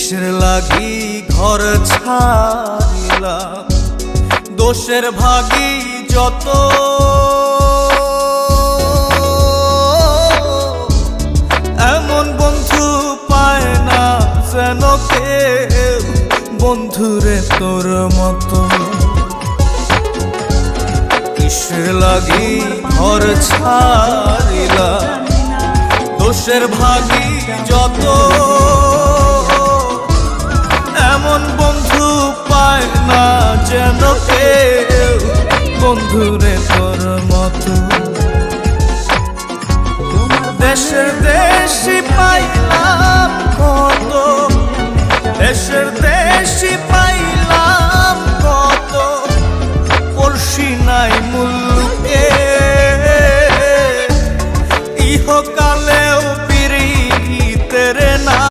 কিসের লাগি ঘর ছাড়িলাম, দোষের ভাগী যত, এমন বন্ধু পায় না যেন কেউ, বন্ধুরে তোর মতো। কিসের লাগি ঘর ছাড়িলাম, দোষের ভাগী যত, এমন বন্ধু পায় না যেন কেউ, বন্ধুরে তোর মতো। দেশে দেশি পাইলাম